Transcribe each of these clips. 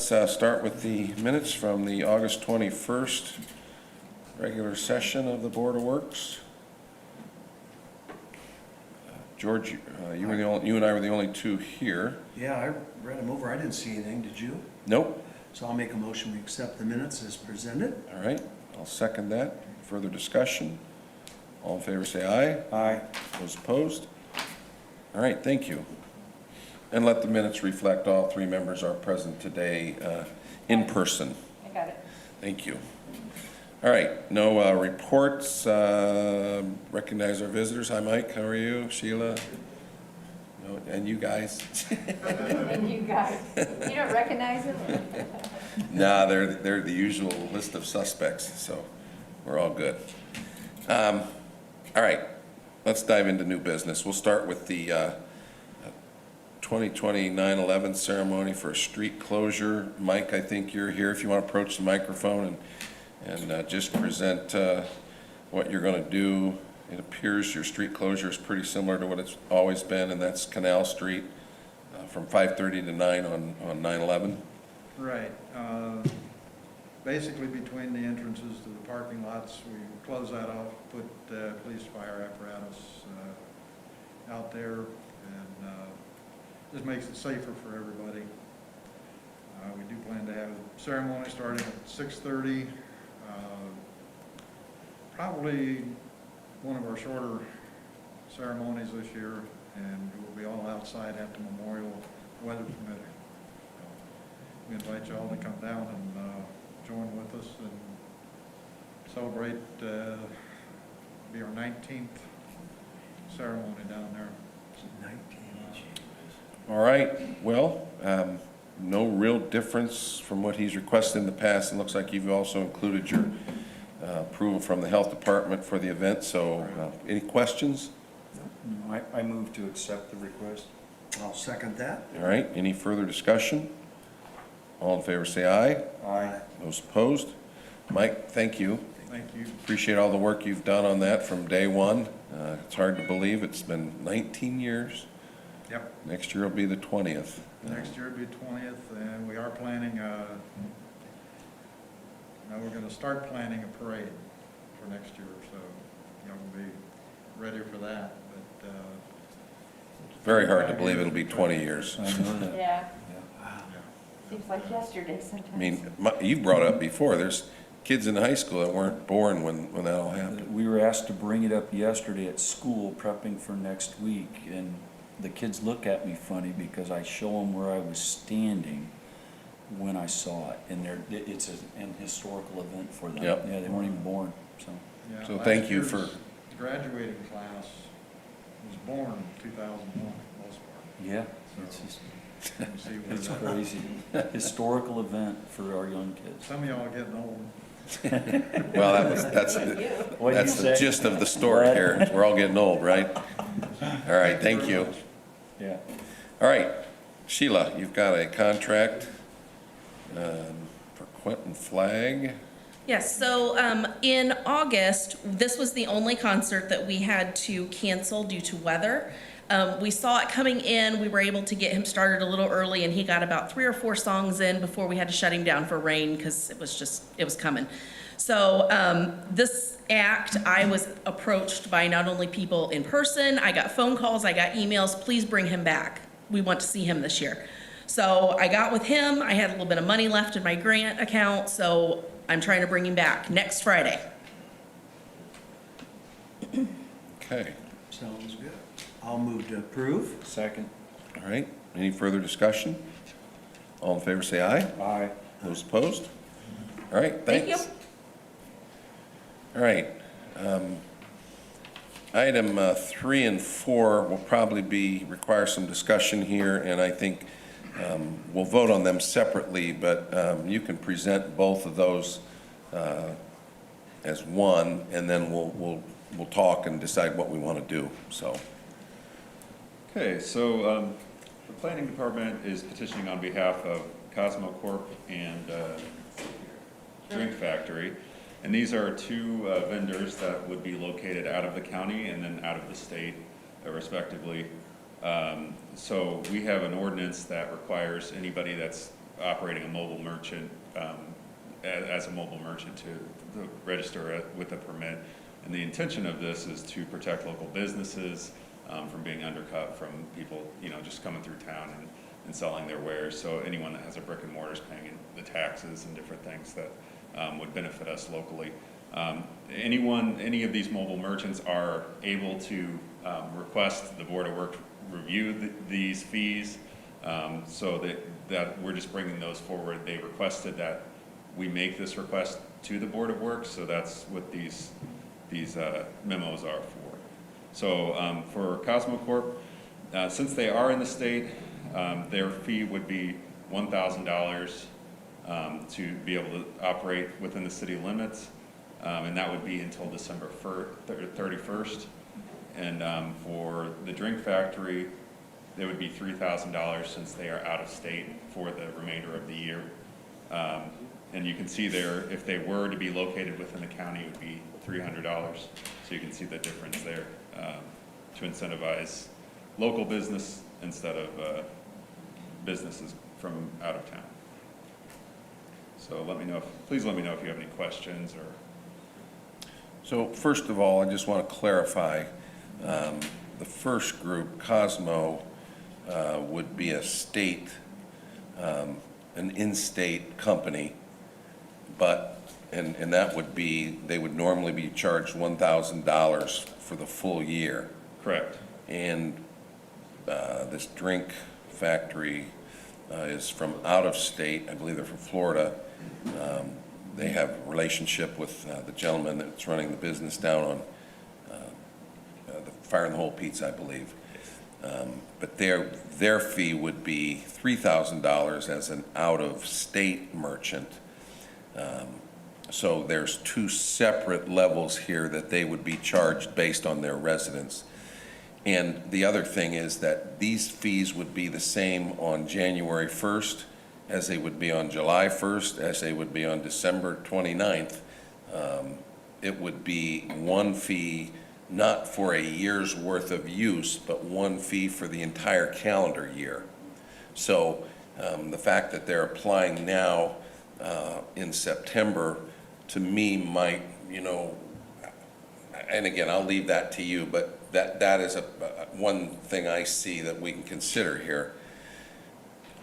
start with the minutes from the August 21st regular session of the Board of Works. George, you and I were the only two here. Yeah, I read them over. I didn't see anything. Did you? Nope. So I'll make a motion we accept the minutes as presented. All right, I'll second that. Further discussion? All in favor say aye. Aye. Those opposed? All right, thank you. And let the minutes reflect all three members are present today in person. I got it. Thank you. All right, no reports. Recognize our visitors. Hi, Mike. How are you? Sheila? No, and you guys? And you guys, you don't recognize them? Nah, they're the usual list of suspects, so we're all good. All right, let's dive into new business. We'll start with the 2020 9/11 ceremony for a street closure. Mike, I think you're here if you want to approach the microphone and just present what you're going to do. It appears your street closure is pretty similar to what it's always been, and that's Canal Street from 5:30 to 9 on 9/11. Right. Basically between the entrances to the parking lots, we close that off, put police fire apparatus out there, and just makes it safer for everybody. We do plan to have a ceremony starting at 6:30. Probably one of our shorter ceremonies this year, and we'll be all outside at the memorial, weather permitting. We invite you all to come down and join with us and celebrate, be our 19th ceremony down there. 19. All right, well, no real difference from what he's requested in the past. It looks like you've also included your approval from the health department for the event, so any questions? No, I move to accept the request. I'll second that. All right, any further discussion? All in favor say aye. Aye. Those opposed? Mike, thank you. Thank you. Appreciate all the work you've done on that from day one. It's hard to believe it's been 19 years. Yep. Next year will be the 20th. Next year will be 20th, and we are planning, now we're going to start planning a parade for next year, so y'all will be ready for that. But Very hard to believe it'll be 20 years. I know that. Yeah, Wow. seems like yesterday sometimes. I mean, you've brought up before, there's kids in high school that weren't born when that all happened. We were asked to bring it up yesterday at school, prepping for next week, and the kids look at me funny because I show them where I was standing when I saw it, and it's an historical event for them. Yep. Yeah, they weren't even born, so. yeah, So last thank you year's for- graduating class was born in 2001 for the most part. Yeah, it's just, You can see where it's that- crazy. Historical event for our young kids. Some of y'all are getting old. Well, that's the gist of the story here. We're all getting old, right? All right, thank you. Yeah. All right, Sheila, you've got a contract for Quentin Flagg. Yes, so in August, this was the only concert that we had to cancel due to weather. We saw it coming in, we were able to get him started a little early, and he got about 3 or 4 songs in before we had to shut him down for rain, because it was coming. So this act, I was approached by not only people in person, I got phone calls, I got emails, please bring him back. We want to see him this year. So I got with him, I had a little bit of money left in my grant account, so I'm trying to bring him back next Friday. Okay, Sounds good. I'll move to approve. Second. all right, any further discussion? All in favor say aye. Aye. Those opposed? All right, thanks. Thank you. All right. Item 3 and 4 will probably require some discussion here, and I think we'll vote on them separately, but you can present both of those as one, and then we'll talk and decide what we want to do, so. Okay, so the planning department is petitioning on behalf of Cosmo Corp and Drink Factory. And these are 2 vendors that would be located out of the county and then out of the state, respectively. So we have an ordinance that requires anybody that's operating a mobile merchant, as a mobile merchant to register with a permit. And the intention of this is to protect local businesses from being undercut from people, just coming through town and selling their wares. So anyone that has a brick and mortar is paying the taxes and different things that would benefit us locally. Any of these mobile merchants are able to request the Board of Works review these fees, so that we're just bringing those forward. They requested that we make this request to the Board of Works, so that's what these memos are for. So for Cosmo Corp, since they are in the state, their fee would be $1,000 to be able to operate within the city limits, and that would be until December 31st. And for the drink factory, it would be $3,000 since they are out of state for the remainder of the year. And you can see there, if they were to be located within the county, it would be $300. So you can see the difference there, to incentivize local business instead of businesses from out of town. So please let me know if you have any questions or. So first of all, I just want to clarify, the first group, Cosmo, would be a state, an in-state company, and that would be, they would normally be charged $1,000 for the full year. Correct. And this drink factory is from out of state. I believe they're from Florida. They have a relationship with the gentleman that's running the business down on the Fire in the Hole Pizza, I believe. But their fee would be $3,000 as an out-of-state merchant. So there's two separate levels here that they would be charged based on their residence. And the other thing is that these fees would be the same on January 1st as they would be on July 1st, as they would be on December 29th. It would be one fee, not for a year's worth of use, but one fee for the entire calendar year. So the fact that they're applying now in September, to me, might, and again, I'll leave that to you, but that is one thing I see that we can consider here.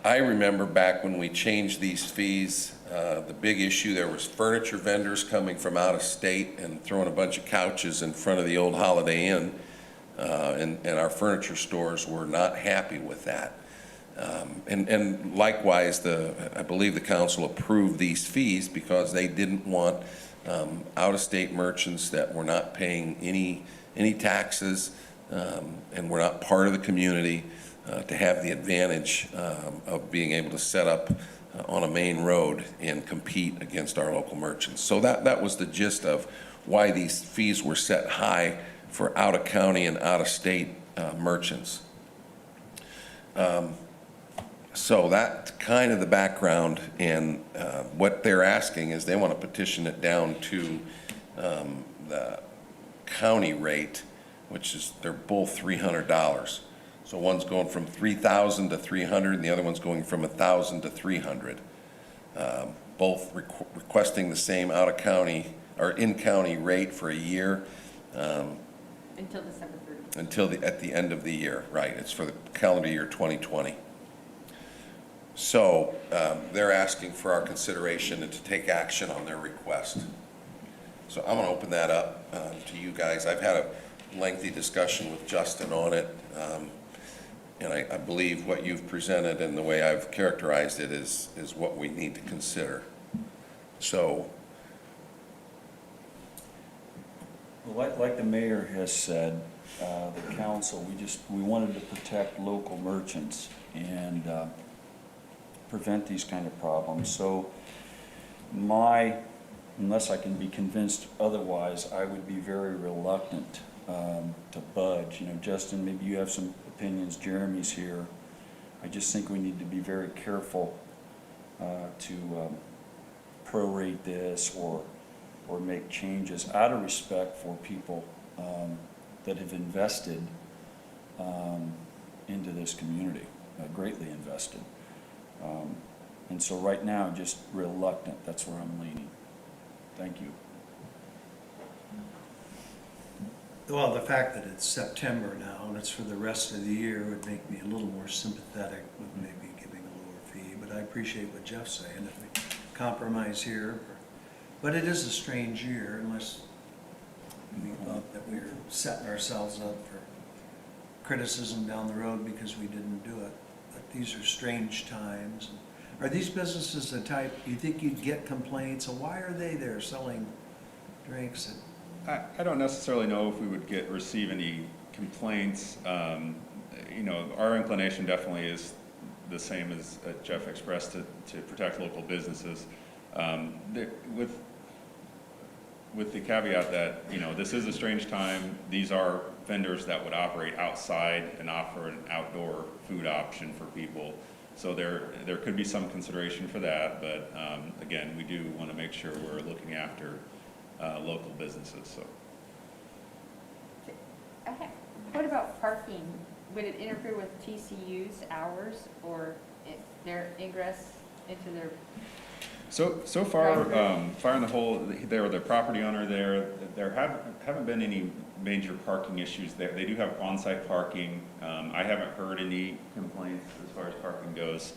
I remember back when we changed these fees, the big issue, there was furniture vendors coming from out of state and throwing a bunch of couches in front of the old Holiday Inn, and our furniture stores were not happy with that. And likewise, I believe the council approved these fees because they didn't want out-of-state merchants that were not paying any taxes and were not part of the community to have the advantage of being able to set up on a main road and compete against our local merchants. So that was the gist of why these fees were set high for out-of-county and out-of-state merchants. So that's kind of the background, and what they're asking is they want to petition it down to the county rate, which is, they're both $300. So one's going from $3,000 to $300, and the other one's going from $1,000 to $300. Both requesting the same out-of-county or in-county rate for a year. Until December 30th. Until at the end of the year, right. It's for the calendar year 2020. So they're asking for our consideration and to take action on their request. So I'm going to open that up to you guys. I've had a lengthy discussion with Justin on it, and I believe what you've presented and the way I've characterized it is what we need to consider. So. Well, like the mayor has said, the council, we wanted to protect local merchants and prevent these kind of problems. So unless I can be convinced otherwise, I would be very reluctant to budge. Justin, maybe you have some opinions. Jeremy's here. I just think we need to be very careful to prorate this or make changes out of respect for people that have invested into this community, greatly invested. And so right now, just reluctant, that's where I'm leaning. Thank you. Well, the fact that it's September now and it's for the rest of the year would make me a little more sympathetic with maybe giving a lower fee, but I appreciate what Jeff's saying, if we compromise here. But it is a strange year unless we thought that we were setting ourselves up for criticism down the road because we didn't do it. But these are strange times. Are these businesses the type, you think you'd get complaints, and why are they there selling drinks at I don't necessarily know if we would receive any complaints. You know, our inclination definitely is the same as Jeff expressed, to protect local businesses. With the caveat that, you know, this is a strange time. These are vendors that would operate outside and offer an outdoor food option for people. So there could be some consideration for that, but again, we do want to make sure we're looking after local businesses, so. What about parking? Would it interfere with TCU's hours or their ingress into their? So far, fire in the hole, they're the property owner there haven't been any major parking issues there. They do have on-site parking. I haven't heard any complaints as far as parking goes.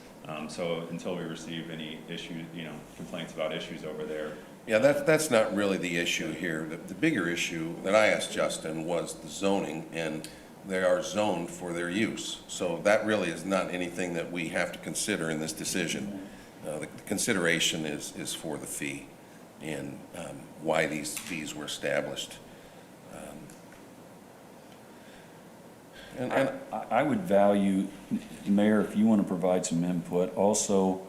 So until we receive any issues, you know, complaints about issues over there. Yeah, that's not really the issue here. The bigger issue that I asked Justin was the zoning, and they are zoned for their use. So that really is not anything that we have to consider in this decision. The consideration is for the fee and why these fees were established. And I would value, Mayor, if you want to provide some input, also,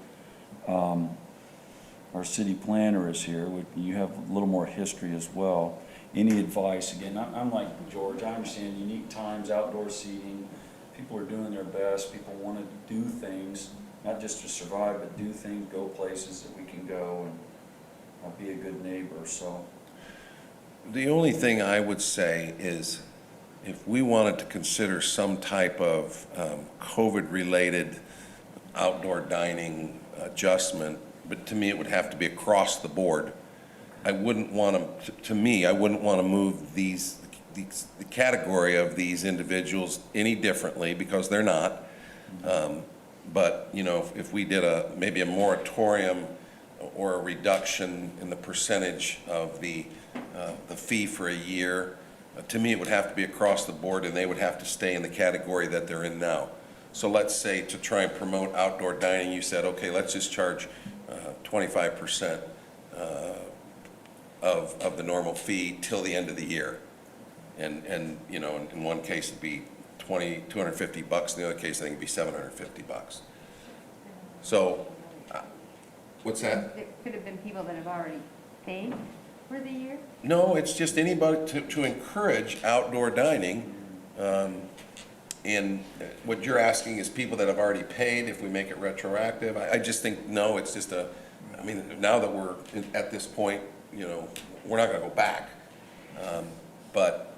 our city planner is here. You have a little more history as well. Any advice? Again, I'm like George. I understand unique times, outdoor seating. People are doing their best. People want to do things, not just to survive, but do things, go places that we can go, and be a good neighbor. So, the only thing I would say is, if we wanted to consider some type of COVID-related outdoor dining adjustment, but to me, it would have to be across the board. I wouldn't want to me, I wouldn't want to move the category of these individuals any differently, because they're not. But, you know, if we did maybe a moratorium or a reduction in the percentage of the fee for a year, to me, it would have to be across the board, and they would have to stay in the category that they're in now. So let's say, to try and promote outdoor dining, you said, okay, let's just charge 25% of the normal fee till the end of the year. And you know, in one case it'd be $250, in the other case I think it'd be $750. So, what's that? It could have been people that have already paid for the year? No, it's just anybody to encourage outdoor dining. And what you're asking is people that have already paid, if we make it retroactive. I just think, no, it's just I mean, now that we're at this point, you know, we're not gonna go back. But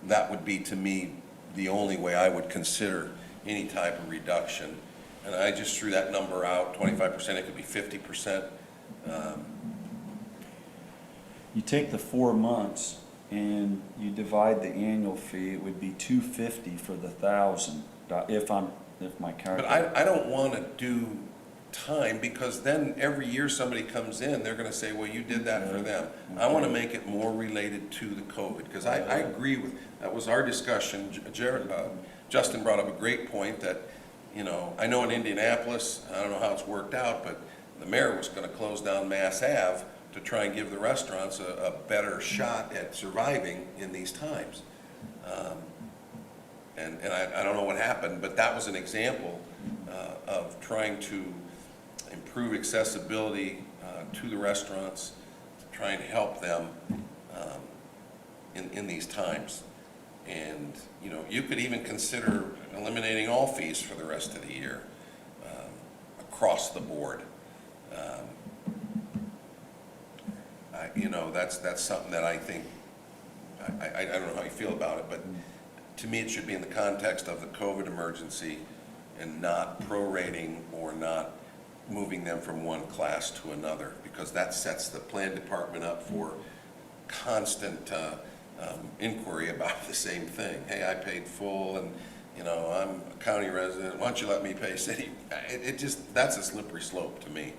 that would be, to me, the only way I would consider any type of reduction. And I just threw that number out, 25%, it could be 50%. you take the 4 months and you divide the annual fee, it would be $250 for the 1,000. If my But calculator. I don't want to do time, because then every year somebody comes in, they're going to say, well, you did that for them. I want to make it more related to the COVID, because I agree with, that was our discussion. Justin brought up a great point that, you know, I know in Indianapolis, I don't know how it's worked out, but the mayor was going to close down Mass Ave to try and give the restaurants a better shot at surviving in these times. And I don't know what happened, but that was an example of trying to improve accessibility to the restaurants, trying to help them in these times. And, you know, you could even consider eliminating all fees for the rest of the year across the board. You know, that's something that I think, I don't know how you feel about it, but to me, it should be in the context of the COVID emergency and not prorating or not moving them from one class to another, because that sets the plan department up for constant inquiry about the same thing. Hey, I paid full, and, you know, I'm a county resident, why don't you let me pay city? It just, that's a slippery slope to me.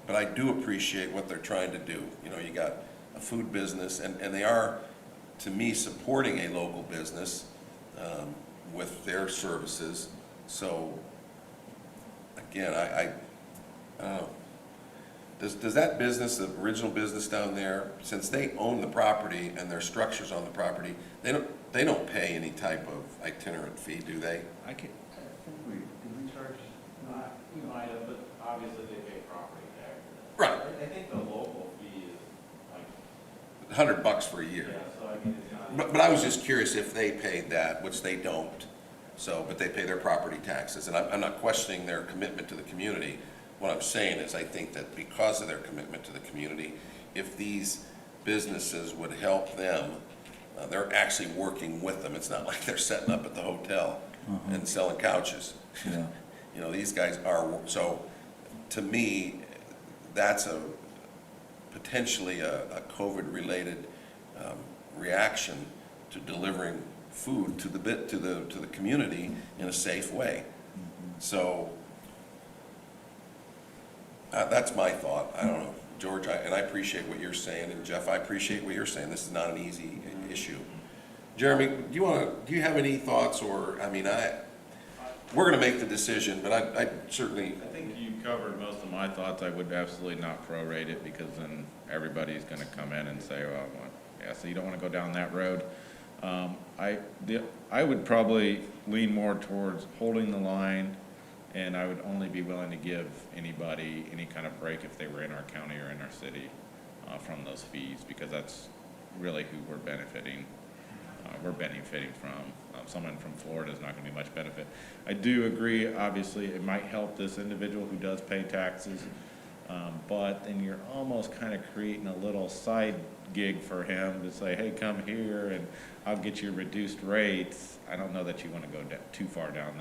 But I do appreciate what they're trying to do. You know, you got a food business, and they are, to me, supporting a local business with their services. So, again, I don't know. Does that business, the original business down there, since they own the property and their structure's on the property, they don't pay any type of itinerant fee, do they? I can, Did we charge, you might have, but obviously they pay property tax. Right. I think the local fee is like, $100 for a year. yeah, so I mean, it's not. But I was just curious if they paid that, which they don't. So, but they pay their property taxes, and I'm not questioning their commitment to the community. What I'm saying is I think that because of their commitment to the community, if these businesses would help them, they're actually working with them. It's not like they're setting up at the hotel and selling couches. Yeah. You know, these guys are, so to me, that's potentially a COVID-related reaction to delivering food to the community in a safe way. So that's my thought. I don't know, George, and I appreciate what you're saying, and Jeff, I appreciate what you're saying. This is not an easy issue. Jeremy, do you have any thoughts, or, I mean, we're gonna make the decision, but I certainly, I think you covered most of my thoughts. I would absolutely not prorate it, because then everybody's gonna come in and say, well, yeah, so you don't wanna go down that road. I would probably lean more towards holding the line, and I would only be willing to give anybody any kind of break if they were in our county or in our city from those fees, because that's really who we're benefiting. We're benefiting from. Someone from Florida is not going to be much benefit. I do agree, obviously, it might help this individual who does pay taxes, but then you're almost kind of creating a little side gig for him to say, hey, come here and I'll get you reduced rates. I don't know that you want to go too far down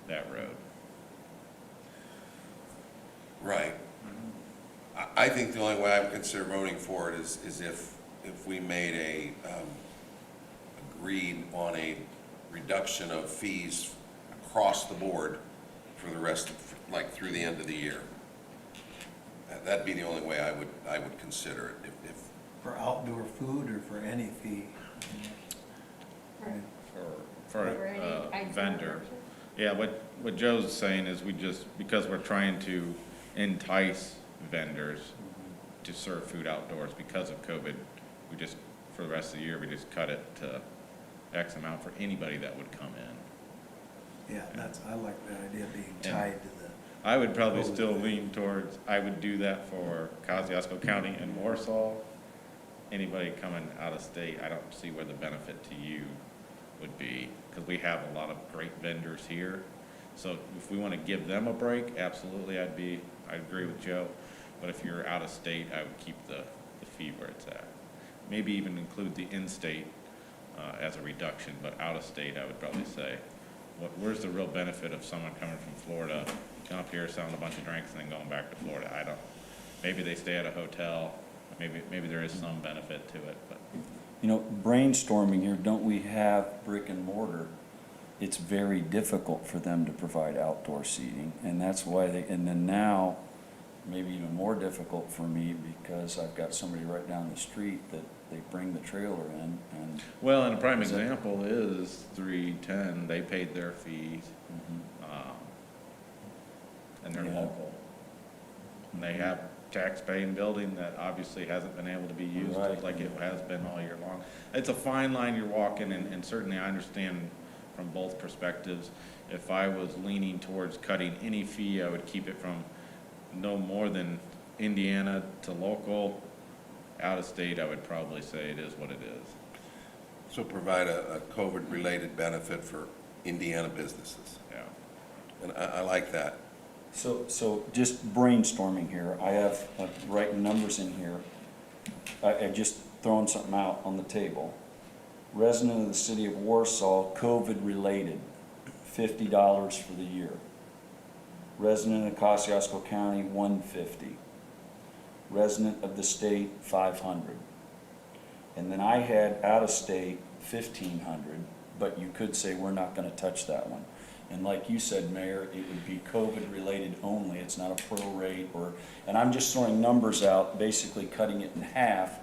that road. right. I think the only way I would consider voting for it is if we made agreed on a reduction of fees across the board for the rest, like through the end of the year. That'd be the only way I would consider it. If For outdoor food or for any fee? For Or any a itinerant vendor. purchase? Yeah, what Joe's saying is because we're trying to entice vendors to serve food outdoors because of COVID, we just, for the rest of the year, we just cut it to X amount for anybody that would come in. Yeah, I like that idea of being tied to the, I would probably still lean towards, I would do that for Kosciuszko County and Warsaw. Anybody coming out of state, I don't see where the benefit to you would be, because we have a lot of great vendors here. So if we want to give them a break, absolutely, I agree with Joe. But if you're out of state, I would keep the fee where it's at. Maybe even include the in-state as a reduction, but out of state, I would probably say, where's the real benefit of someone coming from Florida, coming up here, selling a bunch of drinks, and then going back to Florida? Maybe they stay at a hotel, maybe there is some benefit to it, but. You know, brainstorming here, don't we have brick and mortar? It's very difficult for them to provide outdoor seating, and that's why and then now, maybe even more difficult for me, because I've got somebody right down the street that they bring the trailer in, and. Well, and a prime example is 310, they paid their fees, and they're Yeah. local. And they have tax-paying building that obviously hasn't been able to be used Right. like it has been all year long. It's a fine line you're walking, and certainly I understand from both perspectives. If I was leaning towards cutting any fee, I would keep it from no more than Indiana to local. Out of state, I would probably say it is what it is. so provide a COVID-related benefit for Indiana businesses. Yeah. And I like that. So just brainstorming here, I have writing numbers in here. I just throwing something out on the table. Resident of the city of Warsaw, COVID-related, $50 for the year. Resident of Kosciuszko County, $150. Resident of the state, $500. And then I had out of state, $1,500, but you could say we're not gonna touch that one. And like you said, Mayor, it would be COVID related only, it's not a prorate and I'm just throwing numbers out, basically cutting it in half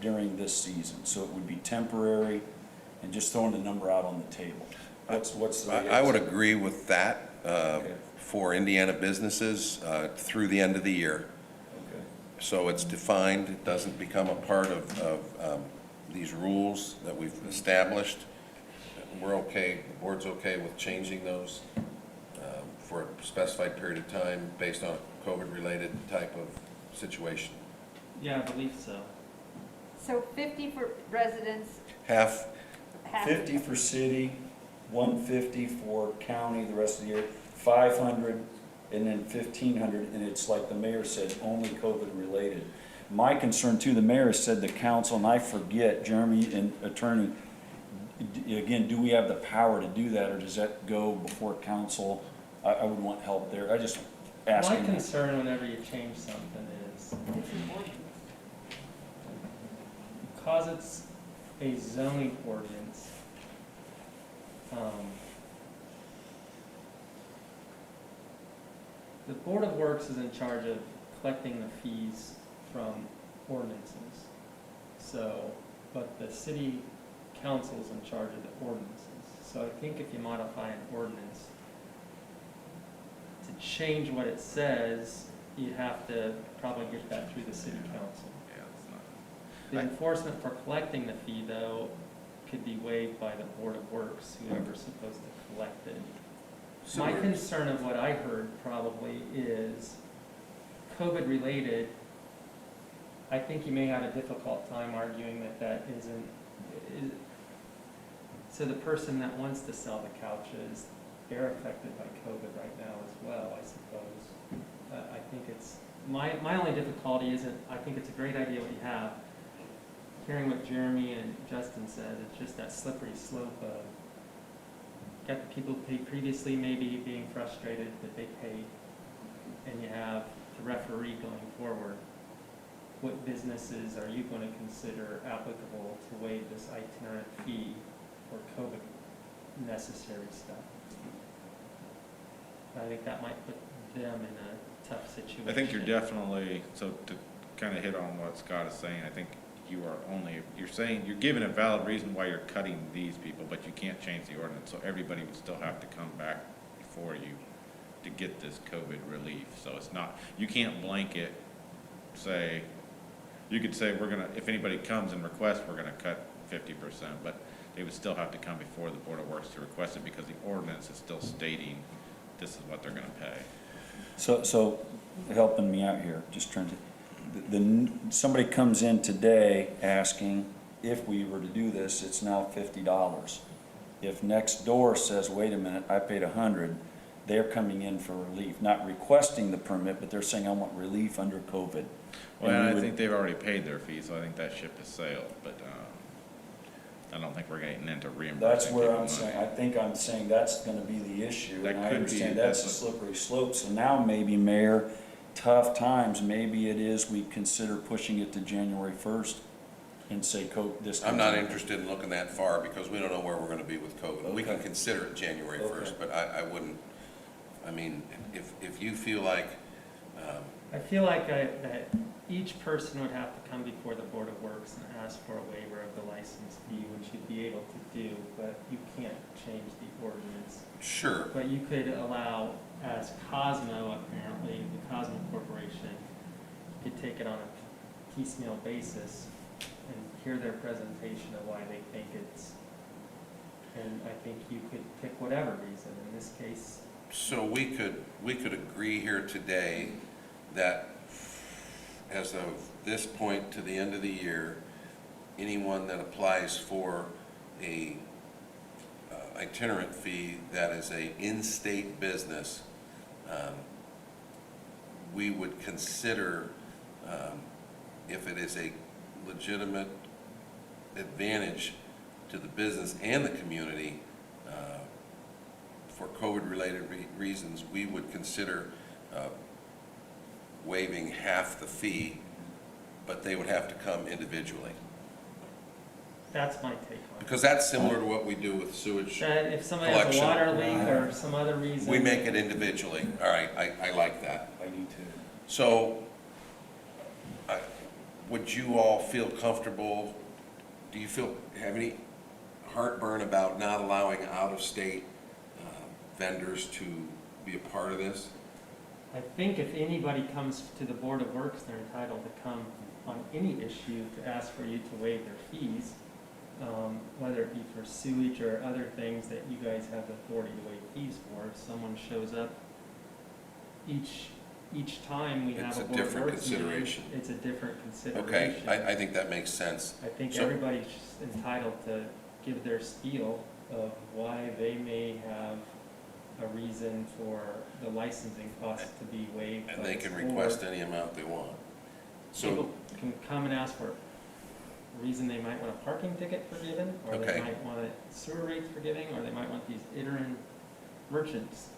during this season. So it would be temporary and just throwing the number out on the table. What's the? I would agree with that Okay. for Indiana businesses through the end of the year. Okay. So it's defined, it doesn't become a part of these rules that we've established. We're okay, the board's okay with changing those for a specified period of time based on a COVID-related type of situation. Yeah, I believe so. So 50 for residents, Half, half. 50 for city, 150 for county the rest of the year, 500, and then 1,500, and it's like the mayor said, only COVID related. My concern too, the mayor said the council, and I forget, Jeremy and attorney, again, do we have the power to do that, or does that go before council? I would want help there. I just My asking. concern whenever you change something is, because it's a zoning ordinance, the Board of Works is in charge of collecting the fees from ordinances. So, but the city council is in charge of the ordinances. So I think if you modify an ordinance, to change what it says, you have to probably get that through the city council. Yeah, it's not. The enforcement for collecting the fee, though, could be waived by the Board of Works, whoever's supposed to collect it. My concern of what I heard probably is COVID related. I think you may have a difficult time arguing that that isn't. So the person that wants to sell the couches, they're affected by COVID right now as well, I suppose. I think it's, my only difficulty isn't, I think it's a great idea what you have. Hearing what Jeremy and Justin said, it's just that slippery slope of, got the people who paid previously maybe being frustrated that they paid, and you have the referee going forward. What businesses are you going to consider applicable to waive this itinerant fee for COVID necessary stuff? I think that might put them in a tough situation. I think you're definitely, so to kind of hit on what Scott is saying, I think you are only, you're saying, you're giving a valid reason why you're cutting these people, but you can't change the ordinance, so everybody would still have to come back before you to get this COVID relief. So it's not, you can't blanket say, you could say, we're gonna, if anybody comes and requests, we're gonna cut 50%, but they would still have to come before the Board of Works to request it, because the ordinance is still stating this is what they're gonna pay. So helping me out here, just trying to, somebody comes in today asking if we were to do this, it's now $50. If next door says, wait a minute, I paid $100, they're coming in for relief, not requesting the permit, but they're saying I want relief under COVID. Well, And we I would- think they've already paid their fee, so I think that ship has sailed, but I don't think we're getting into reimbursing. That's where people I'm money. saying, I think I'm saying that's gonna be the issue. That And I could be, understand that's a that's slippery slope, so now maybe, Mayor, tough times, maybe it is we consider pushing it to January 1st and say this. I'm not interested in looking that far because we don't know where we're gonna be with COVID. We can Okay. consider it January Okay. 1st, but I wouldn't, I mean, if you feel like, I feel like that each person would have to come before the Board of Works and ask for a waiver of the license fee, which you'd be able to do, but you can't change the ordinance. sure, But you could allow, as Cosmo, apparently, the Cosmo Corporation, you could take it on a piecemeal basis and hear their presentation of why they think it's, and I think you could pick whatever reason. In this case, so we could agree here today that as of this point to the end of the year, anyone that applies for a itinerant fee that is a in-state business, we would consider, if it is a legitimate advantage to the business and the community, for COVID-related reasons, we would consider waiving half the fee, but they would have to come individually. That's my take on it. Because that's similar to what we do with sewage. That if somebody has a collection. water leak or some other reason. We make it individually. All right, I like that. I do too. So, would you all feel comfortable, do you have any heartburn about not allowing out-of-state vendors to be a part of this? I think if anybody comes to the Board of Works, they're entitled to come on any issue to ask for you to waive their fees, whether it be for sewage or other things that you guys have authority to waive fees for. If someone shows up each time we have It's a a Board of different Works meeting, consideration. it's a different consideration. Okay, I think that makes sense. I think So- everybody's entitled to give their spiel of why they may have a reason for the licensing costs to be waived. And but they it's can for- request any amount they want. So, People can come and ask for a reason they might want a parking ticket forgiven, or they Okay. might want a sewer rates forgiving, or they might want these itinerant merchants.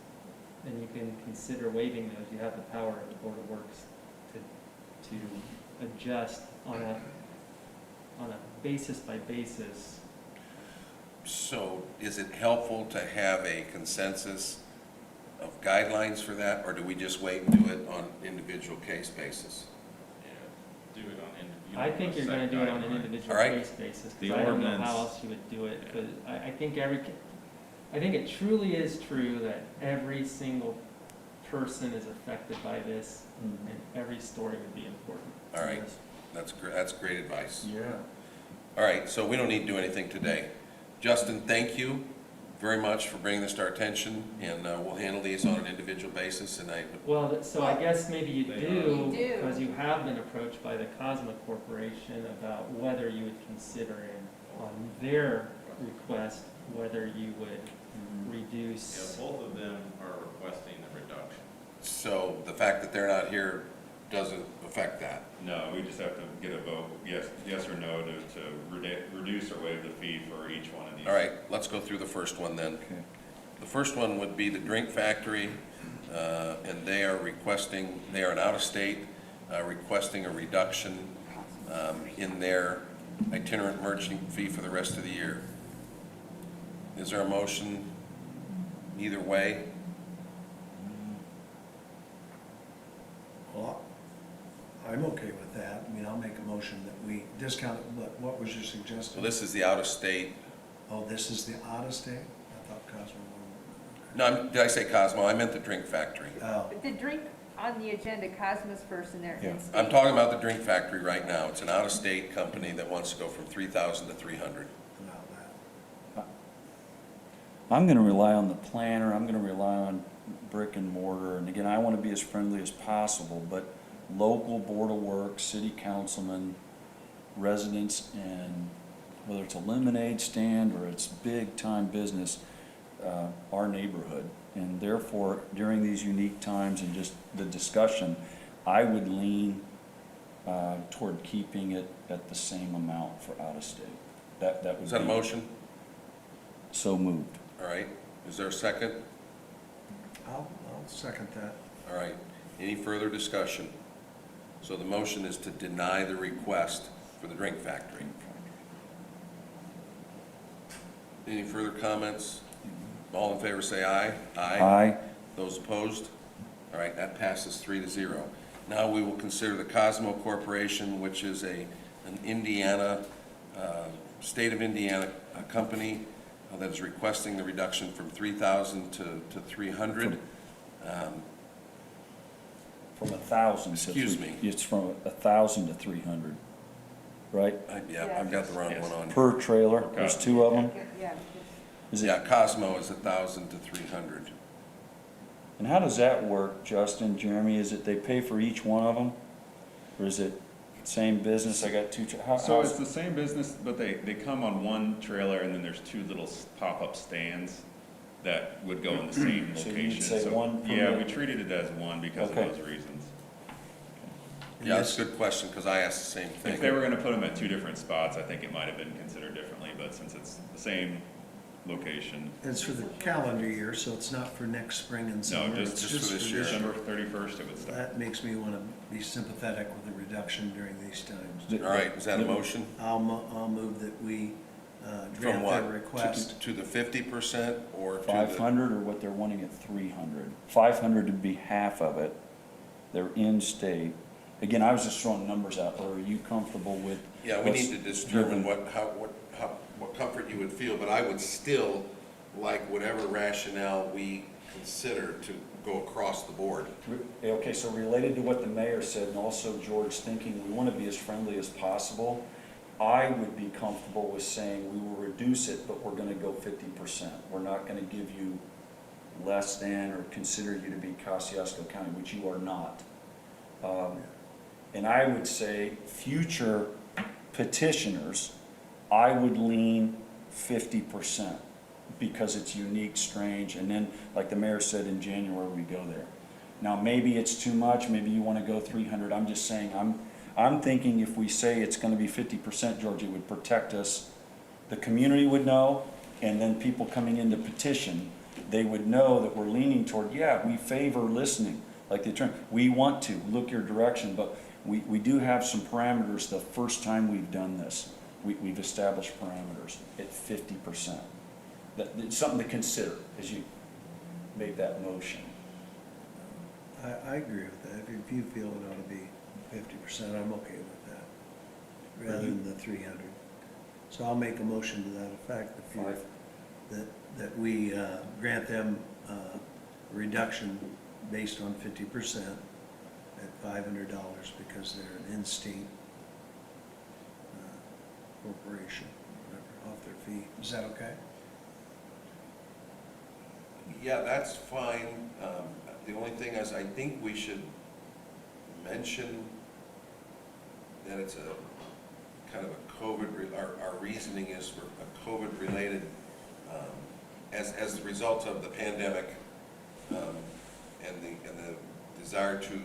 And you can consider waiving those. You have the power of the Board of Works to adjust on a basis by basis. so is it helpful to have a consensus of guidelines for that, or do we just wait and do it on individual case basis? Do it on individual. I think you're gonna do it on an individual All right. case basis, The because I don't know ordinance- how else you would do it, because I think I think it truly is true that every single person is affected by this, Mm-hmm. and every story would be important. All right, that's great advice. Yeah. All right, so we don't need to do anything today. Justin, thank you very much for bringing this to our attention, and we'll handle these on an individual basis, and Well, so I guess maybe you They do, You do. because you have been approached by the Cosmo Corporation about whether you would consider on their request, whether you would Yeah, reduce. both of them are requesting a reduction. so the fact that they're not here doesn't affect that. No, we just have to get a vote, yes or no, to reduce or waive the fee for each one of these. All right, let's go through the first one then. Okay. The first one would be the Drink Factory, and they are an out-of-state, requesting a reduction in their itinerant merchant fee for the rest of the year. Is there a motion either way? Well, I'm okay with that. I mean, I'll make a motion that we discount, but what was your So suggestion? this is the out-of-state, Oh, this is the out-of-state? I thought Cosmo no, did I say Cosmo? I meant the Drink Factory. Oh, But the drink on the agenda, Cosmos first and their Yeah. in-state. I'm talking about the Drink Factory right now. It's an out-of-state company that wants to go from 3,000 to 300. about that. I'm gonna rely on the planner, I'm gonna rely on brick and mortar, and again, I wanna be as friendly as possible, but local Board of Works, city councilmen, residents, and whether it's a lemonade stand or it's big-time business, our neighborhood. And therefore, during these unique times and just the discussion, I would lean toward keeping it at the same amount for out-of-state. That would be. Is that a motion? So moved. All right. Is there a second? I'll second that. All right. Any further discussion? So the motion is to deny the request for the Drink Factory. Any further comments? All in favor say aye. Aye. Those opposed? All right, that passes 3-0. Now we will consider the Cosmo Corporation, which is an Indiana, state of Indiana company that is requesting the reduction from 3,000 to 300. From 1,000 to. Excuse me. It's from 1,000 to 300, right? Yeah, I've got the wrong one on. Per trailer, there's two of them? Yeah, Is it? Yeah, Cosmo is 1,000 to 300. And how does that work, Justin, Jeremy? Is it they pay for each one of them? Or is it same business, I got two, So it's the same business, but they come on one trailer, and then there's two little pop-up stands that would go in the same So you'd location. say one per Yeah, we minute? treated it as one because of Okay. those reasons. Yeah, that's a good question, because I asked the same If they were thing. gonna put them at two different spots, I think it might have been considered differently, but since it's the same location. It's for the calendar year, so it's not for next spring and summer. No, It's just for this year. December 31st it would start. That makes me want to be sympathetic with the reduction during these times. All right, is that a motion? I'll move that we From grant what? their request. To the 50% or to the? 500 or what they're wanting at 300. 500 would be half of it. They're in-state. Again, I was just throwing numbers out, or are you comfortable with? Yeah, we what's need to determine given? what comfort you would feel, but I would still like whatever rationale we consider to go across the board. Okay, so related to what the mayor said, and also George thinking we want to be as friendly as possible, I would be comfortable with saying we will reduce it, but we're going to go 50%. We're not going to give you less than or consider you to be Kosciuszko County, which you are not. And I would say future petitioners, I would lean 50% because it's unique, strange, and then, like the mayor said, in January, we go there. Now, maybe it's too much, maybe you want to go 300, I'm just saying, I'm thinking if we say it's going to be 50%, George, it would protect us. The community would know, and then people coming in to petition, they would know that we're leaning toward, yeah, we favor listening, like the attorney. We want to look your direction, but we do have some parameters the first time we've done this. We've established parameters at 50%. It's something to consider as you make that motion. I agree with that. If you feel it ought to be 50%, I'm okay with that, rather than the 300. So I'll make a motion to that effect, if you, that we grant them a reduction based on 50% at $500 because they're an in-state corporation, whatever, off their fee. Is that okay? Yeah, that's fine. The only thing is, I think we should mention that it's a kind of a COVID, our reasoning is for a COVID-related, as the result of the pandemic, and the desire to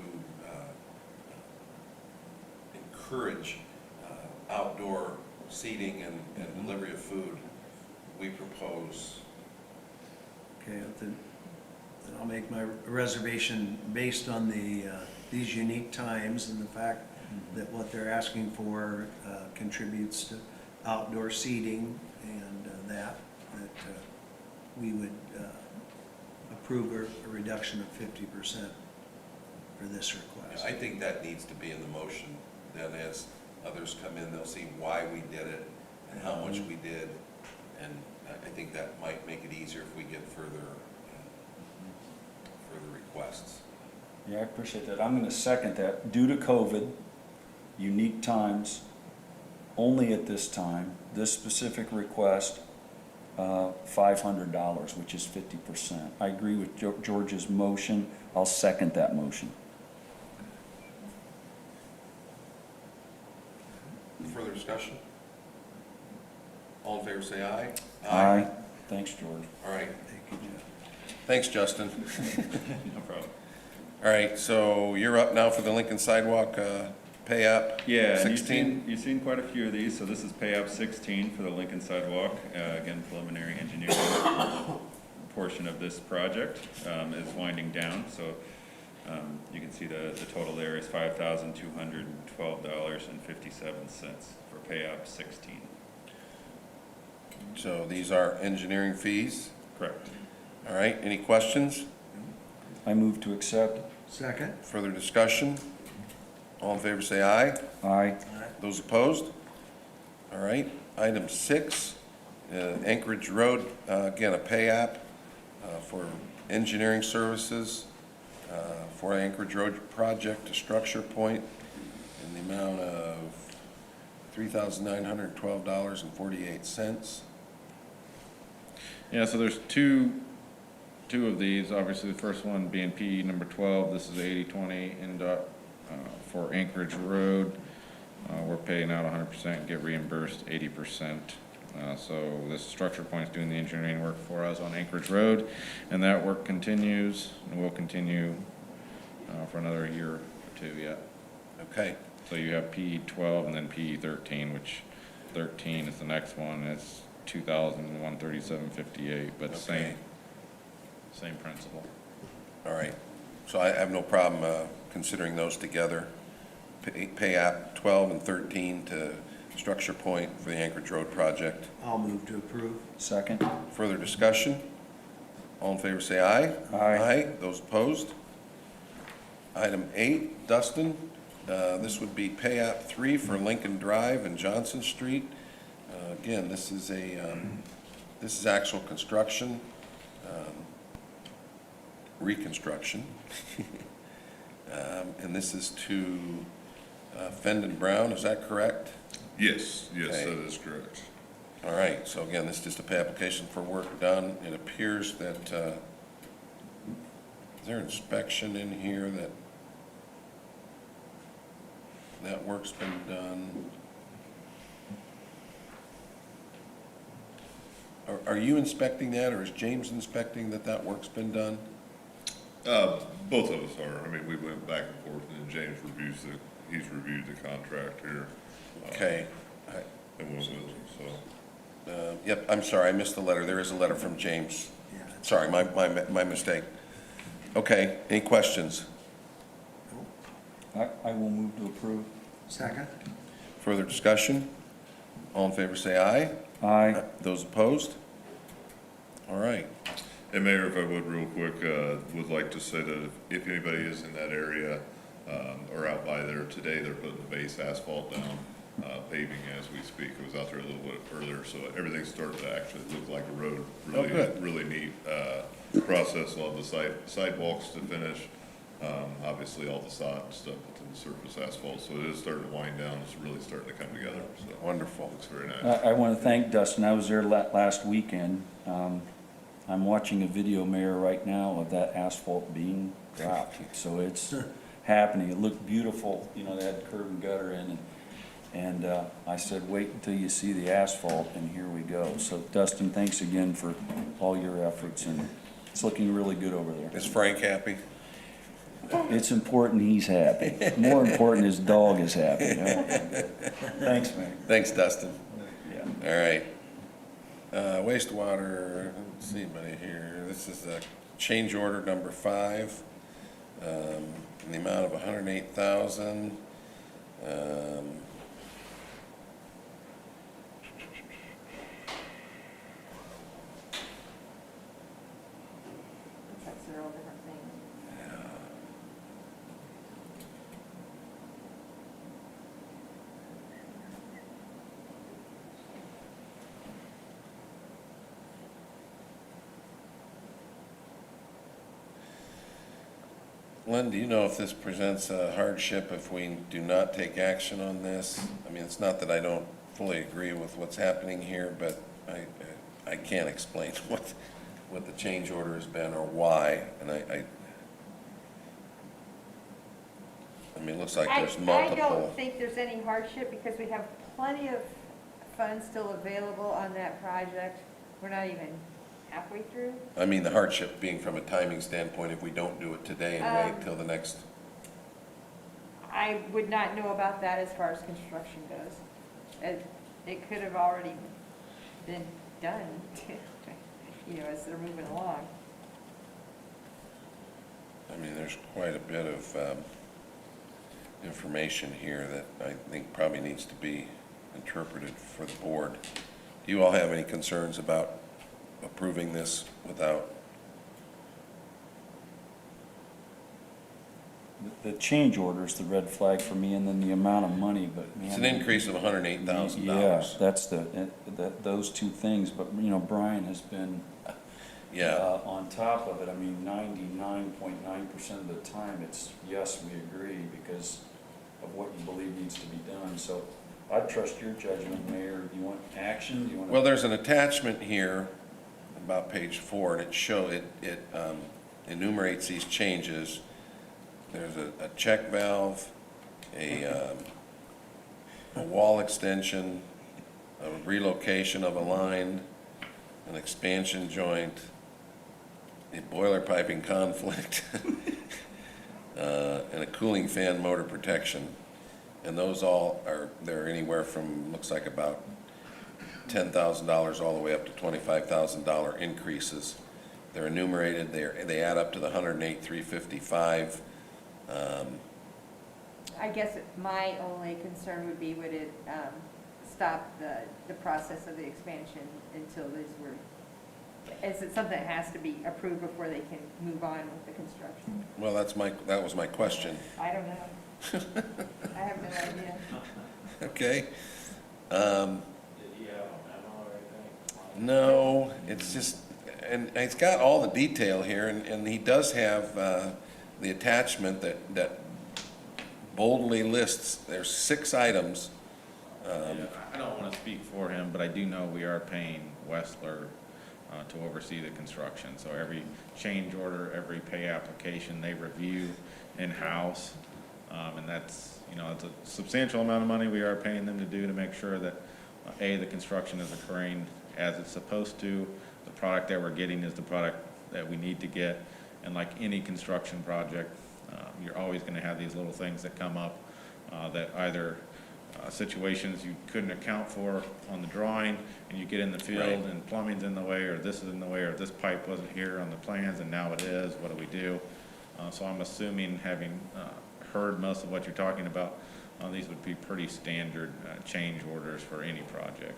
encourage outdoor seating and delivery of food, we propose. Okay, then I'll make my reservation based on these unique times and the fact that what they're asking for contributes to outdoor seating, and that we would approve a reduction of 50% for this request. I think that needs to be in the motion. Then as others come in, they'll see why we did it and how much we did. And I think that might make it easier if we get further requests. Yeah, I appreciate that. I'm going to second that. Due to COVID, unique times, only at this time, this specific request, $500, which is 50%. I agree with George's motion. I'll second that motion. Further discussion? All in favor say aye. Aye. Thanks, George. All right. Thank you, Jeff. Thanks, Justin. No problem. All right, so you're up now for the Lincoln Sidewalk pay app. Yeah, and 16. you've seen quite a few of these. So this is Payoff 16 for the Lincoln Sidewalk. Again, preliminary engineering portion of this project is winding down. So you can see the total there is $5,212.57 for Payoff 16. So these are engineering fees. Correct. All right, any questions? I move to accept. Second? Further discussion? All in favor say aye. Aye. Those opposed? All right, item 6, Anchorage Road, again, a pay app for engineering services for Anchorage Road project to Structure Point in the amount of $3,912.48. Yeah, so there's two of these. Obviously, the first one being PE number 12. This is 80/20 NDOT for Anchorage Road. We're paying out 100%, get reimbursed 80%. So this Structure Point is doing the engineering work for us on Anchorage Road, and that work continues and will continue for another year or two yet. Okay, So you have PE 12 and then PE 13, which 13 is the next one. It's 2,137.58, but Okay. same principle. All right, so I have no problem considering those together. Pay app 12 and 13 to Structure Point for the Anchorage Road project. I'll move to approve. Second? Further discussion? All in favor say aye. Aye. Those opposed? Item 8, Dustin, this would be pay app 3 for Lincoln Drive and Johnson Street. Again, this is actual construction, reconstruction. And this is to Fendon Brown, is that correct? Yes, yes, Okay. that is correct. All right, so again, this is just a pay application for work done. It appears that, is there inspection in here that work's been done? Are you inspecting that, or is James inspecting that work's been done? Both of us are. I mean, we went back and forth, and then James he's reviewed the contract here. Okay. And we'll, so, Yep, I'm sorry, I missed the letter. There is a letter from James. Yeah, that's- Sorry, my mistake. Okay, any questions? I will move to approve. Second? Further discussion? All in favor say aye. Aye. Those opposed? All right. and Mayor, if I would real quick, would like to say that if anybody is in that area, or out by there today, they're putting the base asphalt down, paving as we speak. I was out there a little bit earlier, so everything's starting to actually look like a road. Really, good. really neat, process. All the sidewalks to finish. Obviously all the sod and stuff within the surface asphalt, so it is starting to wind down. It's really starting to come together, so. Wonderful. Looks very nice. I want to thank Dustin. I was there last weekend. I'm watching a video, Mayor, right now of that asphalt being dropped. So it's happening. It looked beautiful. You know, they had curb and gutter in, and I said, wait until you see the asphalt, and here we go. So Dustin, thanks again for all your efforts, and it's looking really good over there. Is Frank happy? It's important he's happy. More important, his dog is happy. Yeah. Thanks, Mayor. Thanks, Dustin. Yeah. All right. Wastewater, I don't see anybody here. This is change order number 5, in the amount of $108,000. Looks like several different things. Lynn, do you know if this presents a hardship if we do not take action on this? I mean, it's not that I don't fully agree with what's happening here, but I can't explain what the change order has been or why, and I mean, it looks like there's I multiple. don't think there's any hardship because we have plenty of funds still available on that project. We're not even halfway through. I mean, the hardship being from a timing standpoint, if we don't do it today and wait till the next, I would not know about that as far as construction goes. It could have already been done, you know, as they're moving along. I mean, there's quite a bit of information here that I think probably needs to be interpreted for the board. Do you all have any concerns about approving this without? The change order is the red flag for me, and then the amount of money, but man. It's an increase of $108,000. Yeah, that's those two things, but, you know, Brian has been on top of it. I mean, 99.9% of the time, it's, yes, we agree, because of what you believe needs to be done. So I'd trust your judgment, Mayor. Do you want action? Do you want? Well, there's an attachment here about page 4, and it enumerates these changes. There's a check valve, a wall extension, a relocation of a line, an expansion joint, a boiler piping conflict, and a cooling fan motor protection. And those all they're anywhere from, looks like about $10,000 all the way up to $25,000 increases. They're enumerated, they add up to the 108,355. I guess my only concern would be, would it stop the process of the expansion until these were, is it something that has to be approved before they can move on with the construction? Well, that was my question. I don't know. I have no idea. Okay. Did you have a memo or anything? No, it's just, and it's got all the detail here, and he does have the attachment that boldly lists, there's 6 items. Yeah, I don't want to speak for him, but I do know we are paying Westler to oversee the construction. So every change order, every pay application, they review in-house. And that's, it's a substantial amount of money we are paying them to do to make sure that, A, the construction is occurring as it's supposed to. The product that we're getting is the product that we need to get. And like any construction project, you're always going to have these little things that come up that either situations you couldn't account for on the drawing, and you get in the field Right. and plumbing's in the way, or this is in the way, or this pipe wasn't here on the plans and now it is. What do we do? So I'm assuming, having heard most of what you're talking about, these would be pretty standard change orders for any project.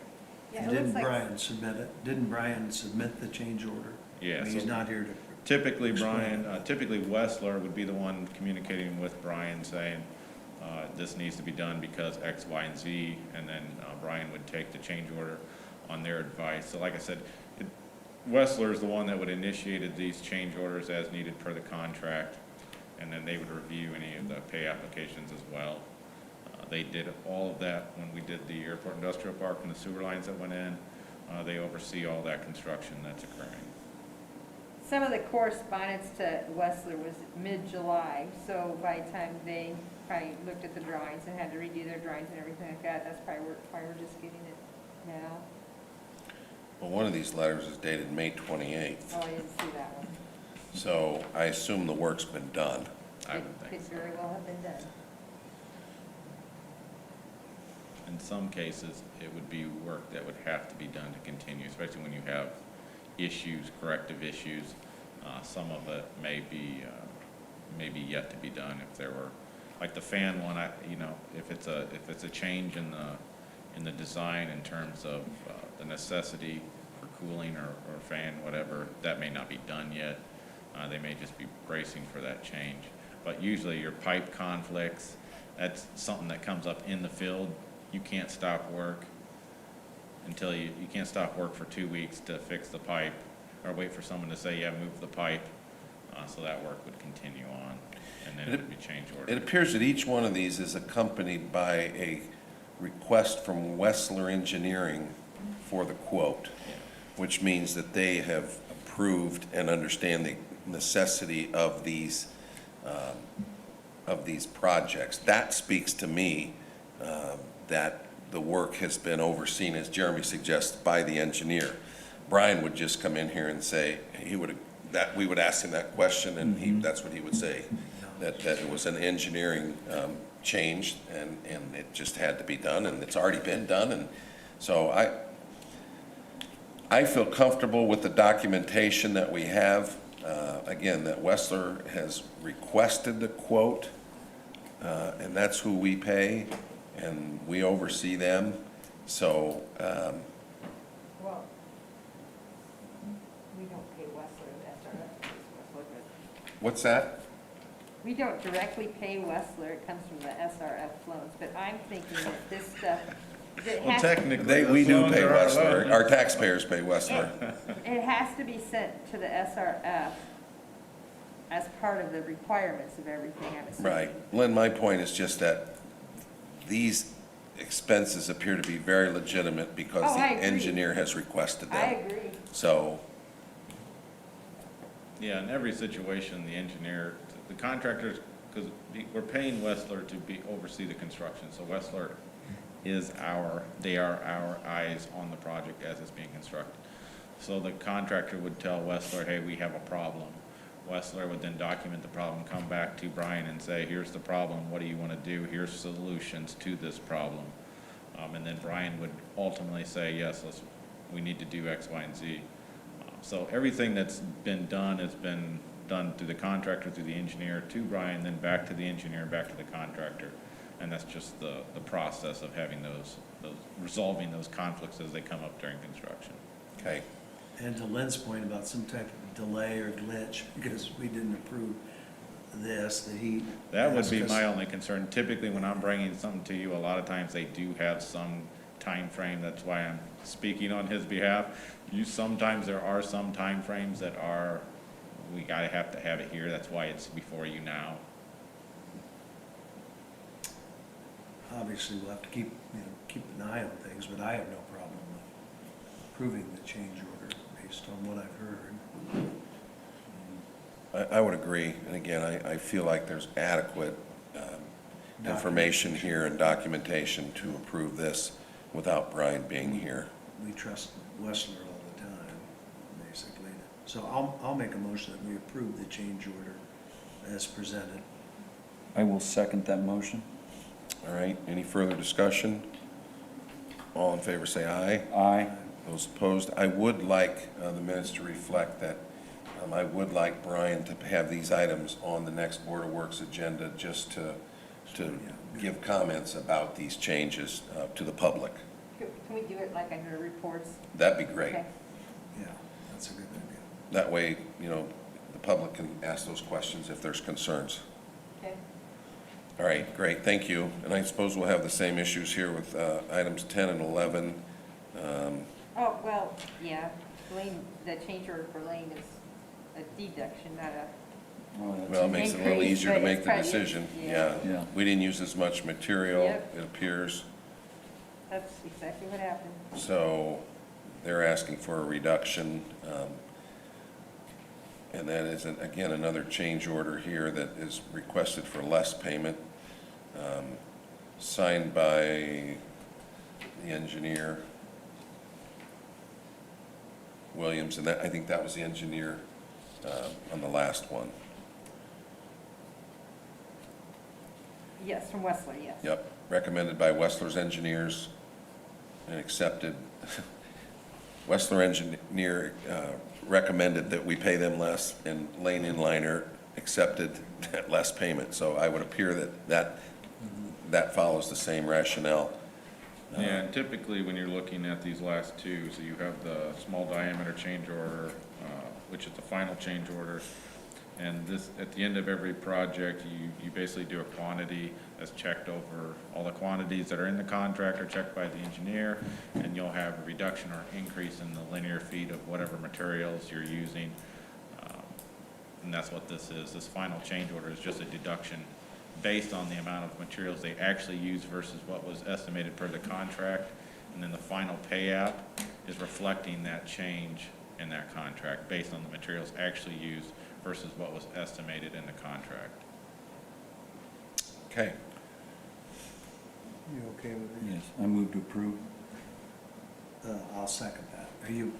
Yeah, it looks Didn't like- Brian submit it? Didn't Brian submit the change order? Yeah, I mean, he's so- not here to. Typically, Explain. Brian, typically Westler would be the one communicating with Brian, saying, this needs to be done because X, Y, and Z, and then Brian would take the change order on their advice. So like I said, Westler is the one that would initiate these change orders as needed per the contract, and then they would review any of the pay applications as well. They did all of that when we did the airport industrial park and the sewer lines that went in. They oversee all that construction that's occurring. Some of the correspondence to Westler was mid-July, so by the time they probably looked at the drawings and had to redo their drawings and everything like that, that's probably why we're just getting it now. Well, one of these letters is dated May 28th, Oh, I didn't see that one. so I assume the work's been done. I It would think could so. very well have been done. In some cases, it would be work that would have to be done to continue, especially when you have issues, corrective issues. Some of it may be yet to be done. If there were, like the fan one, if it's a change in the design in terms of the necessity for cooling or fan, whatever, that may not be done yet. They may just be bracing for that change. But usually your pipe conflicts, that's something that comes up in the field. You can't stop work until you can't stop work for 2 weeks to fix the pipe, or wait for someone to say, yeah, move the pipe. So that work would continue on, and then it would be change order. It appears that each one of these is accompanied by a request from Wessler Engineering for the quote, which means that they have approved and understand the necessity of these projects. That speaks to me that the work has been overseen, as Jeremy suggests, by the engineer. Brian would just come in here and say, we would ask him that question, and that's what he would say, that it was an engineering change, and it just had to be done, and it's already been done. And so I feel comfortable with the documentation that we have. Again, that Wessler has requested the quote, and that's who we pay, and we oversee them. So, Well, we don't pay Westler, that's our, Westler, but what's that? we don't directly pay Westler, it comes from the SRF loans, but I'm thinking that this stuff, that Well, has, technically, We do those pay loans are our Wessler, loans. our taxpayers pay Wessler. it has to be sent to the SRF as part of the requirements of everything, I'm assuming. Right. Lynn, my point is just that these expenses appear to be very legitimate because Oh, the I agree. engineer has requested I them. agree. So, Yeah, in every situation, the engineer, the contractors, because we're paying Westler to oversee the construction, so Westler they are our eyes on the project as it's being constructed. So the contractor would tell Westler, hey, we have a problem. Westler would then document the problem, come back to Brian and say, here's the problem, what do you want to do? Here's solutions to this problem. And then Brian would ultimately say, yes, we need to do X, Y, and Z. So everything that's been done has been done through the contractor, through the engineer, to Brian, then back to the engineer, back to the contractor. And that's just the process of having resolving those conflicts as they come up during construction. Okay, And to Lynn's point about some type of delay or glitch, because we didn't approve this, that he. That would asked be us- my only concern. Typically, when I'm bringing something to you, a lot of times they do have some time frame. That's why I'm speaking on his behalf. Sometimes there are some time frames that are, we have to have it here. That's why it's before you now. Obviously, we'll have to keep an eye on things, but I have no problem with approving the change order based on what I've heard. I would agree, and again, I feel like there's adequate information here and documentation to approve this without Brian being here. We trust Wessler all the time, basically. So I'll make a motion that we approve the change order as presented. I will second that motion. All right, any further discussion? All in favor say aye. Aye. Those opposed, I would like the minutes to reflect that I would like Brian to have these items on the next Board of Works agenda just to give comments about these changes to the public. Can we do it like under reports? That'd be great. Okay. Yeah, that's a good idea. That way, the public can ask those questions if there's concerns. Okay. All right, great, thank you. And I suppose we'll have the same issues here with items 10 and 11. Oh, well, yeah, Lane, the change order for Lane is a deduction, not a, Well, it makes it a little Increase, easier to but make it's the probably- decision, yeah. yeah. We didn't use as much material, Yep. it appears, that's exactly what happened. so they're asking for a reduction. And that is, again, another change order here that is requested for less payment, signed by the engineer, Williams, and I think that was the engineer on the last one. Yes, from Wessler, yes. Yep, recommended by Wessler's engineers and accepted. Wessler engineer recommended that we pay them less, and Lane Inliner accepted that less payment. So I would appear that follows the same rationale. Yeah, and typically when you're looking at these last two, so you have the small diameter change order, which is the final change order. And this, at the end of every project, you basically do a quantity that's checked over. All the quantities that are in the contract are checked by the engineer, and you'll have a reduction or increase in the linear feet of whatever materials you're using. And that's what this is. This final change order is just a deduction based on the amount of materials they actually use versus what was estimated per the contract. And then the final payout is reflecting that change in that contract based on the materials actually used versus what was estimated in the contract. Okay, You okay with it? Yes, I move to approve. I'll second that. Are you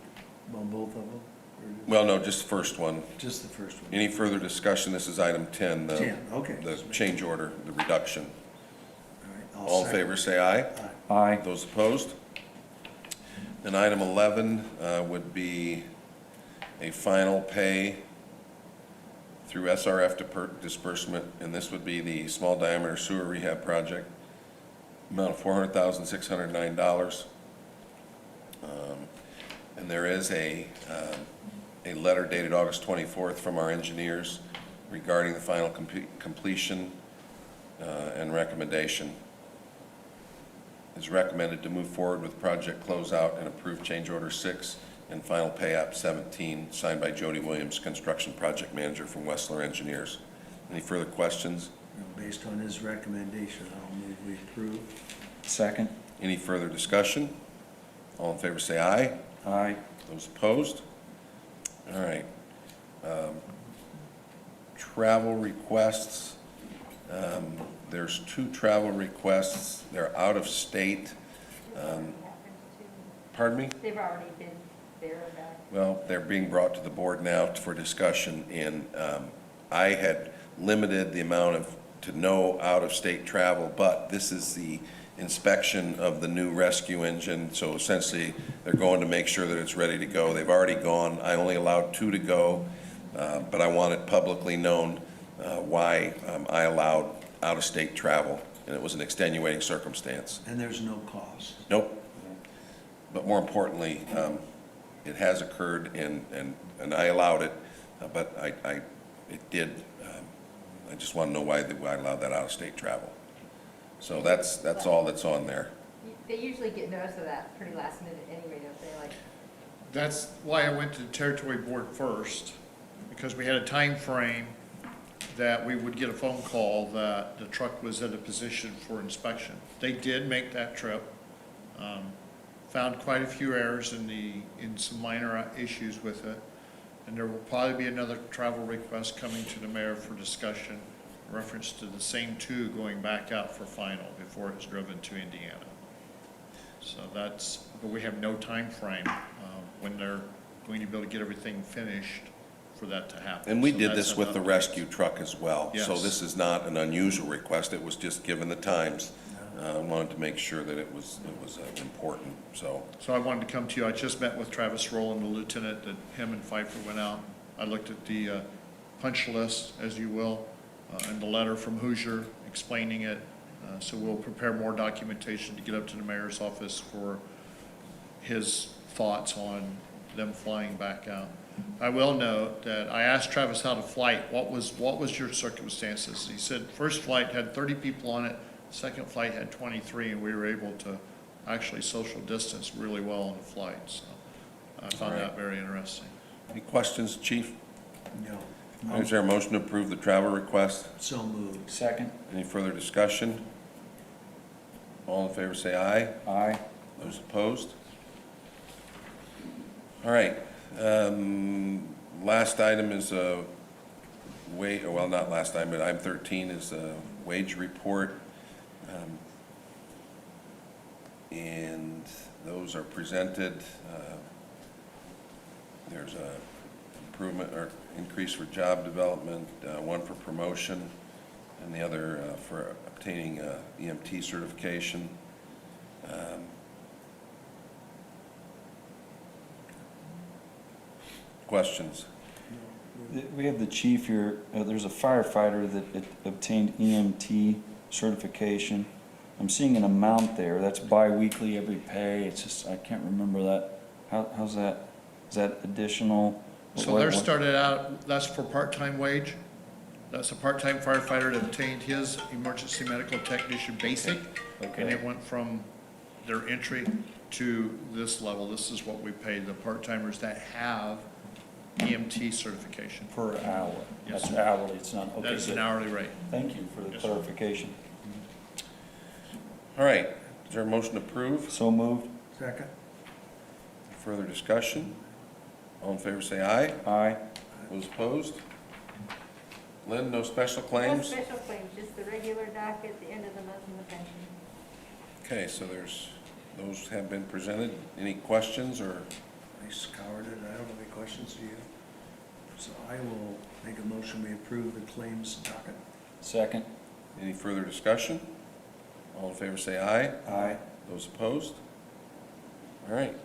on both of them? Or well, no, just the first one. just the first one? Any further discussion? This is item 10, 10, okay. the change order, the reduction. All right, I'll All in second. favor, say aye. Aye. Aye. Those opposed? Then item 11 would be a final pay through SRF disbursement, and this would be the small diameter sewer rehab project, amount of $400,609. And there is a letter dated August 24th from our engineers regarding the final completion and recommendation. It's recommended to move forward with project closeout and approve change order 6 and final pay app 17, signed by Jody Williams, construction project manager from Wessler Engineers. Any further questions? Based on his recommendation, I'll move we approve. Second. Any further discussion? All in favor say aye. Aye. Those opposed? All right. Travel requests. There's 2 travel requests. They're out of state. Pardon me? They've already been there and back. Well, they're being brought to the board now for discussion, and I had limited the amount to no out-of-state travel, but this is the inspection of the new rescue engine. So essentially, they're going to make sure that it's ready to go. They've already gone. I only allowed 2 to go, but I want it publicly known why I allowed out-of-state travel, and it was an extenuating circumstance. And there's no cost. Nope. But more importantly, it has occurred, and I allowed it, but it did. I just want to know why I allowed that out-of-state travel. So that's all that's on there. They usually get notice of that pretty last minute anyway, don't they? Like, That's why I went to the territory board first, because we had a time frame that we would get a phone call that the truck was at a position for inspection. They did make that trip, found quite a few errors in some minor issues with it, and there will probably be another travel request coming to the mayor for discussion, in reference to the same 2 going back out for final before it's driven to Indiana. So but we have no time frame when they're going to be able to get everything finished for that to happen. And we So did that's this with the another- rescue truck as well. So Yes. this is not an unusual request. It was just given the times. I wanted to make sure that it was important, so. So I wanted to come to you. I just met with Travis Rowland, the lieutenant, that him and Pfeiffer went out. I looked at the punch list, as you will, and the letter from Hoosier explaining it. So we'll prepare more documentation to get up to the mayor's office for his thoughts on them flying back out. I will note that I asked Travis how to flight. What was your circumstances? He said first flight had 30 people on it, second flight had 23, and we were able to actually social distance really well on the flight. So I found that very interesting. Any questions, Chief? No. Is there a motion to approve the travel request? So moved. Second? Any further discussion? All in favor say aye. Aye. Those opposed? All right. Last item is well, not last item, but item 13 is a wage report. And those are presented. There's a improvement or increase for job development, one for promotion, and the other for obtaining EMT certification. Questions? We have the chief here, there's a firefighter that obtained EMT certification. I'm seeing an amount there, that's bi-weekly every pay, it's just, I can't remember that. How's that, is that additional? So they're started out, that's for part-time wage. That's a part-time firefighter that obtained his emergency medical technician basic. And Okay, it went from their entry to this level. This is what we pay the part-timers that have EMT certification. per hour, Yes, that's sir. hourly, it's not, okay, That's an good. hourly rate. Thank you for the Yes, sir. clarification. All right. Is there a motion to approve? So moved? Second? Further discussion? All in favor say aye. Aye. Those opposed? Lynn, no special no claims? special claims, just the regular docket at the end of the month in the pension. Okay, so those have been presented. Any questions or? I scoured it. I don't have any questions to you. So I will make a motion, we approve the claims docket. Second? Any further discussion? All in favor say aye. Aye. Those opposed? All right.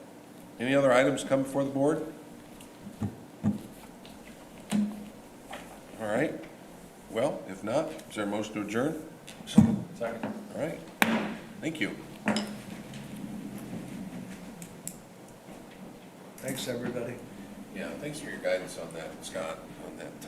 Any other items come before the board? All right. Well, if not, is there a motion to adjourn? Second. All right. Thank you. Thanks, everybody. Yeah, thanks for your guidance on that, Scott, on that